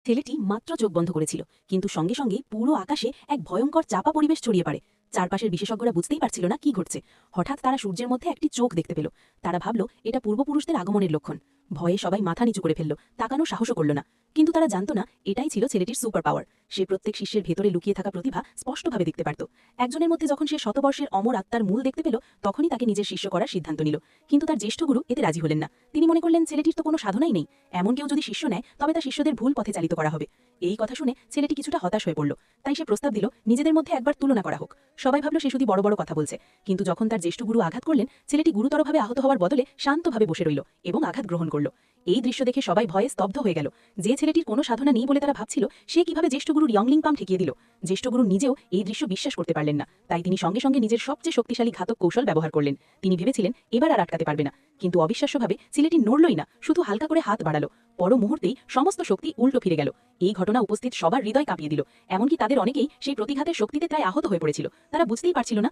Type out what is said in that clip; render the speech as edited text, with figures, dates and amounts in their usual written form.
ছেলেটি মাত্র চোখ বন্ধ করেছিল, কিন্তু সঙ্গে সঙ্গে পুরো আকাশে এক ভয়ঙ্কর চাপা পরিবেশ ছড়িয়ে পড়ে। চারপাশের বিশেষজ্ঞরা বুঝতেই পারছিল না কি ঘটছে। হঠাৎ তারা সূর্যের মধ্যে একটি চোখ দেখতে পেল। তারা ভাবল এটা পূর্বপুরুষদের আগমনের লক্ষণ। ভয়ে সবাই মাথা নিচু করে ফেলল, তাকানো সাহসও করল না। কিন্তু তারা জানত না এটাই ছিল ছেলেটির সুপার পাওয়ার। সে প্রত্যেক শিষ্যের ভেতরে লুকিয়ে থাকা প্রতিভা স্পষ্টভাবে দেখতে পারত। একজনের মধ্যে যখন সে শতবর্ষের অমর আত্মার মূল দেখতে পেল, তখনই তাকে নিজের শিষ্য করার সিদ্ধান্ত নিল। কিন্তু তার জ্যেষ্ঠ গুরু এতে রাজি হলেন না। তিনি মনে করলেন ছেলেটির তো কোনো সাধনাই নেই, এমন কেউ যদি শিষ্য নেয় তবে তার শিষ্যদের ভুল পথে চালিত করা হবে। এই কথা শুনে ছেলেটি কিছুটা হতাশ হয়ে পড়ল। তাই সে প্রস্তাব দিল নিজেদের মধ্যে একবার তুলনা করা হোক। সবাই ভাবল সে শুধু বড় বড় কথা বলছে। কিন্তু যখন তার জ্যেষ্ঠ গুরু আঘাত করলেন, ছেলেটি গুরুতরভাবে আহত হওয়ার বদলে শান্তভাবে বসে রইল এবং আঘাত গ্রহণ করল। এই দৃশ্য দেখে সবাই ভয়ে স্তব্ধ হয়ে গেল। যে ছেলেটির কোনো সাধনা নেই বলে তারা ভাবছিল, সে কিভাবে জ্যেষ্ঠ গুরুর ইয়ংলিং পাম ঠেকিয়ে দিল। জ্যেষ্ঠ গুরু নিজেও এই দৃশ্য বিশ্বাস করতে পারলেন না। তাই তিনি সঙ্গে সঙ্গে নিজের সবচেয়ে শক্তিশালী ঘাতক কৌশল ব্যবহার করলেন। তিনি ভেবেছিলেন এবার আর আটকাতে পারবে না। কিন্তু অবিশ্বাস্যভাবে ছেলেটি নড়লই না, শুধু হালকা করে হাত বাড়ালো। পর মুহূর্তেই সমস্ত শক্তি উল্টো ফিরে গেল। এই ঘটনা উপস্থিত সবার হৃদয় কাঁপিয়ে দিল। এমনকি তাদের অনেকেই সেই প্রতিঘাতের শক্তিতে প্রায় আহত হয়ে পড়েছিল। তারা বুঝতেই পারছিল না